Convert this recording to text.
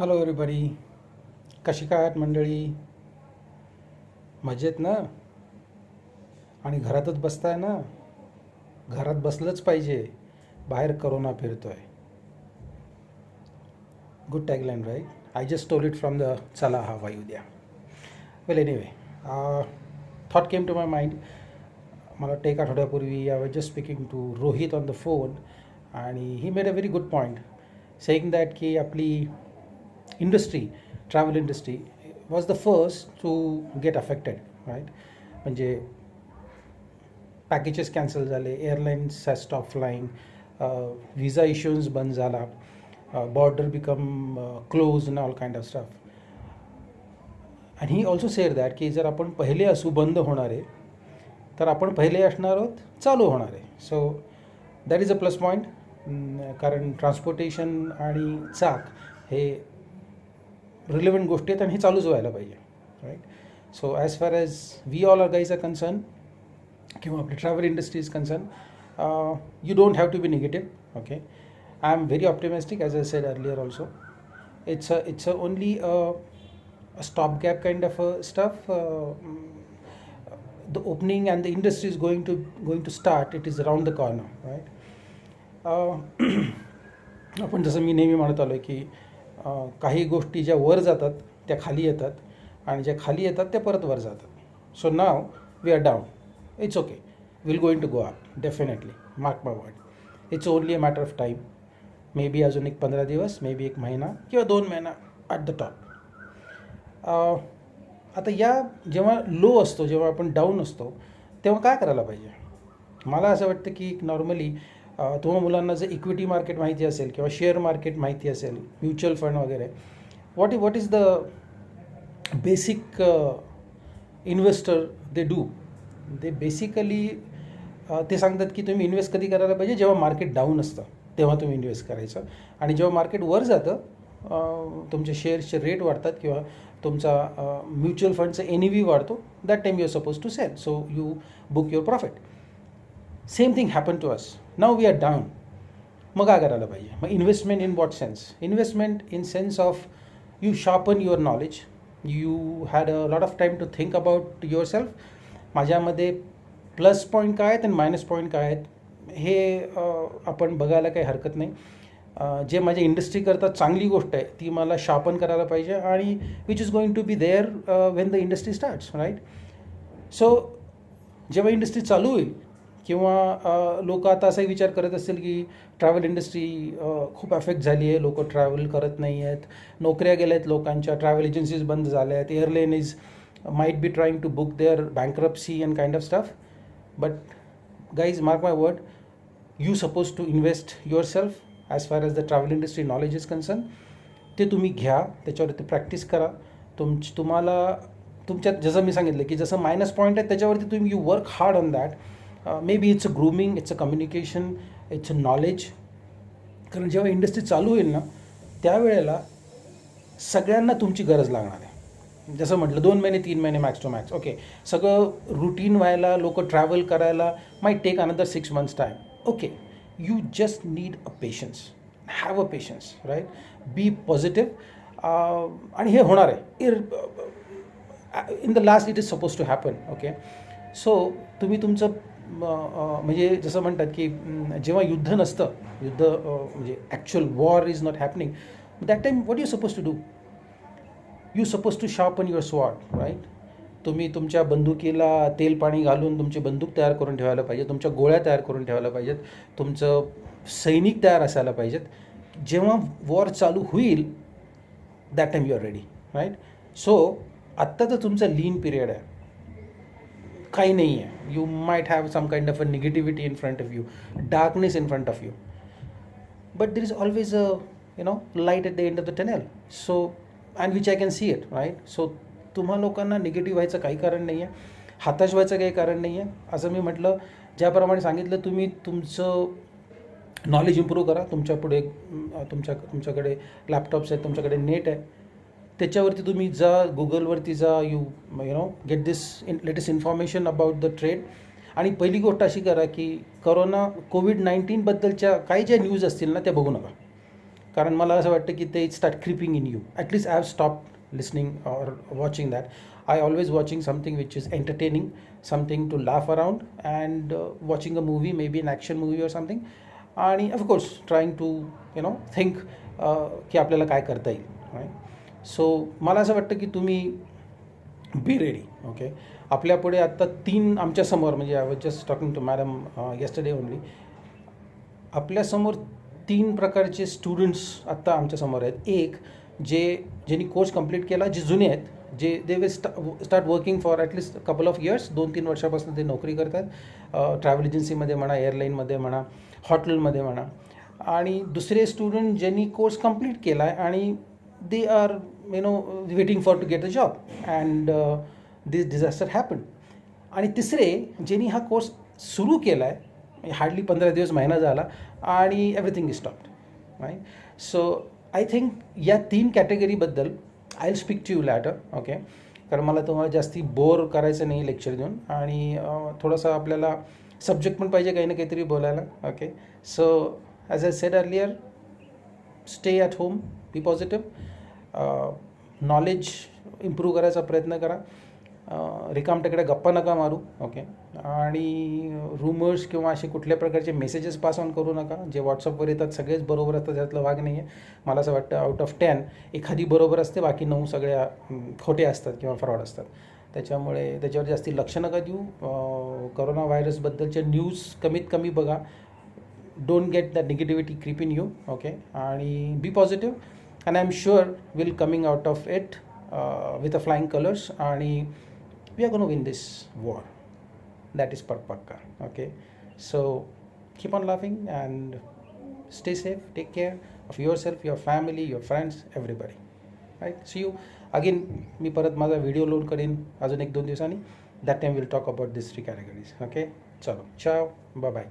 Hello everybody. कशी काय आहात मंडळी? मजेत ना? आणि घरातच बसताय ना? घरात बसलंच पाहिजे, बाहेर करोना फिरतोय. Good tagline right. I just stole it from the चला हा वायू द्या. Well anyway, thought came to my mind. मला वाटतं एक आठवड्यापूर्वी I was just speaking to Rohit on the phone, आणि he made a very good point saying that की आपली industry, travel industry was the first to get affected, right. म्हणजे packages cancel झाले, airlines has stop flying, visa issuance बंद झाला, border become close and all kind of stuff. And he also sed that की जर आपण पहिले असू बंद होणार आहे तर आपण पहिले असणार आहोत चालू होणार आहे. So that is a plus point. कारण ट्रान्सपोर्टेशन आणि चाक हे रिलेव्हंट गोष्टी आहेत आणि हे चालूच व्हायला पाहिजे, right. So as far as we all are guys are concern, किंवा आपली travel industry is concern, you don't have to be negative. Okay, I am very optimistic, as I said earlier also. It's only a stopgap kind of stuff. The opening and the industry is going to start. It is around the corner, right. आपण जसं मी नेहमी म्हणत आलो आहे की काही गोष्टी ज्या वर जातात त्या खाली येतात आणि ज्या खाली येतात त्या परत वर जातात. So now we are down. It's okay, will going to go up definitely, mark my word. It's only a matter of time. Maybe अजून एक 15 दिवस, मे बी 1 महिना किंवा 2 महिना ॲट द टॉप. आता या जेव्हा लो असतो, जेव्हा आपण डाऊन असतो, तेव्हा काय करायला पाहिजे? मला असं वाटतं की नॉर्मली तुम्हा मुलांना जर इक्विटी मार्केट माहिती असेल किंवा शेअर मार्केट माहिती असेल, म्युच्युअल फंड वगैरे, what is the basic investor they do. ते बेसिकली ते सांगतात की तुम्ही इन्व्हेस्ट कधी करायला पाहिजे? जेव्हा मार्केट डाऊन असतं तेव्हा तुम्ही इन्व्हेस्ट करायचं, आणि जेव्हा मार्केट वर जातं, तुमचे शेअर्सचे रेट वाढतात किंवा तुमचा म्युच्युअल फंडचा NAV वाढतो, that time you are suppose to sell, so you book your profit. Same thing happen to us. Now we are down. मग काय करायला पाहिजे? मग investment in what sense? Investment in sense of you sharpen your knowledge. You had a lot of time to think about yourself. माझ्यामध्ये plus point काय आहेत आणि minus point काय आहेत हे आपण बघायला काही हरकत नाही. जे माझ्या इंडस्ट्रीकरता चांगली गोष्ट आहे ती मला शार्पन करायला पाहिजे, आणि which is going to be there when the industry starts, right. So जेव्हा इंडस्ट्री चालू होईल किंवा लोक आता असाही विचार करत असतील की ट्रॅव्हल इंडस्ट्री खूप अफेक्ट झाली आहे, लोक ट्रॅव्हल करत नाही आहेत, नोकऱ्या गेल्या आहेत लोकांच्या, ट्रॅव्हल एजन्सीज बंद झाल्या आहेत, airline is might be trying to book their bankruptcy and kind of stuff. But guys, mark my word, you supposed to invest yourself as far as the travel industry knowledge is concerned. ते तुम्ही घ्या, त्याच्यावरती practice करा. तुम्हाला तुमच्यात जसं मी सांगितलं की जसं मायनस पॉईंट आहे त्याच्यावरती तुम्ही you work hard on that. May be it's a grooming, it's a communication, it's a knowledge. कारण जेव्हा इंडस्ट्री चालू होईल ना त्यावेळेला सगळ्यांना तुमची गरज लागणार आहे. जसं म्हटलं 2 महिने 3 महिने मॅक्स टू मॅक्स. ओके, सगळं रुटीन व्हायला, लोक ट्रॅव्हल करायला might take another 6 months time. Okay, you just need a patience. Have a patience, right. Be positive. आणि हे होणार आहे. In the last it is suppose to happen. Okay, so तुम्ही तुमचं म्हणजे जसं म्हणतात की जेव्हा युद्ध नसतं, युद्ध म्हणजे actual war is not happening, that time what you suppose to do? You suppose to sharpen your sword, right. तुम्ही तुमच्या बंदुकीला तेल पाणी घालून तुमची बंदूक तयार करून ठेवायला पाहिजे, तुमच्या गोळ्या तयार करून ठेवायला पाहिजेत, तुमचं सैनिक तयार असायला पाहिजेत. जेव्हा वॉर चालू होईल that time you are ready, right. So आत्ता तर तुमचा लीन पिरियड आहे, काही नाही आहे. You might have some kind of a negativity in front of you, darkness in front of you, but there is always a light at the end of the tunnel. So and which I can see it, right. So तुम्हा लोकांना negative व्हायचं काही कारण नाही आहे, हताश व्हायचं काही कारण नाही आहे. असं मी म्हटलं, ज्याप्रमाणे सांगितलं, तुम्ही तुमचं नॉलेज इम्प्रूव्ह करा. तुमच्यापुढे तुमच्याकडे लॅपटॉप्स आहेत, तुमच्याकडे नेट आहे, त्याच्यावरती तुम्ही जा, गुगलवरती जा, you get this latest information about the trade. आणि पहिली गोष्ट अशी करा की कोविड-19 बद्दलच्या काही ज्या न्यूज असतील ना त्या बघू नका. कारण मला असं वाटतं की ते start creeping in you. At least I have stop listening or watching that. I always watching something which is entertaining, something to laugh around, and watching a movie, maybe an action movie or something. आणि of course trying to think की आपल्याला काय करता येईल. Right. So मला असं वाटतं की तुम्ही बी रेडी. ओके. आपल्यापुढे आत्ता 3 आमच्यासमोर, म्हणजे I was just talking to madam yesterday only, आपल्यासमोर 3 प्रकारचे स्टुडंट्स आत्ता आमच्यासमोर आहेत. एक ज्यांनी कोर्स कंप्लीट केला, जे जुने आहेत, जे they will start working for at least couple of years, 2-3 वर्षापासून ते नोकरी करतात, ट्रॅव्हल एजन्सीमध्ये म्हणा, एअरलाईनमध्ये म्हणा, हॉटेलमध्ये म्हणा. आणि दुसरे स्टुडंट ज्यांनी कोर्स कंप्लीट केला आहे आणि they are waiting for to get a job and this disaster happen. आणि तिसरे ज्यांनी हा कोर्स सुरू केला आहे, हार्डली 15 दिवस, महिना झाला, आणि everything is stopped. Right. So I think या 3 कॅटेगरीबद्दल I will speak to you later. Okay. कारण मला तुम्हाला जास्ती बोर करायचं नाही लेक्चर देऊन, आणि थोडंसं आपल्याला सब्जेक्ट पण पाहिजे काही ना काहीतरी बोलायला. Okay. So as I said earlier, stay at home, be positive, knowledge improve करायचा प्रयत्न करा, रिकामटेकडे गप्पा नका मारू. ओके. आणि रूमर्स किंवा असे कुठल्या प्रकारचे मेसेजेस पास ऑन करू नका. जे व्हॉट्सअपवर येतात सगळेच बरोबर असतात, त्यातलं भाग नाही आहे. मला असं वाटतं आउट ऑफ 10 एखादी बरोबर असते, बाकी 9 सगळ्या खोटे असतात किंवा फ्रॉड असतात. त्याच्यामुळे त्याच्यावर जास्ती लक्ष नका देऊ. करोना व्हायरसबद्दलच्या न्यूज कमीत कमी बघा. Don't get that negativity creep in you. Okay. आणि be positive, and I am sure will coming out of it with a flying colours, आणि we are going to win this war. That is pakka. Okay. So keep on laughing and stay safe. Take care of yourself, your family, your friends, everybody. Right. See you again. मी परत माझा video load करेन अजून 1-2 दिवसांनी. That time we'll talk about these 3 categories. Okay. चलो, ciao, bye bye.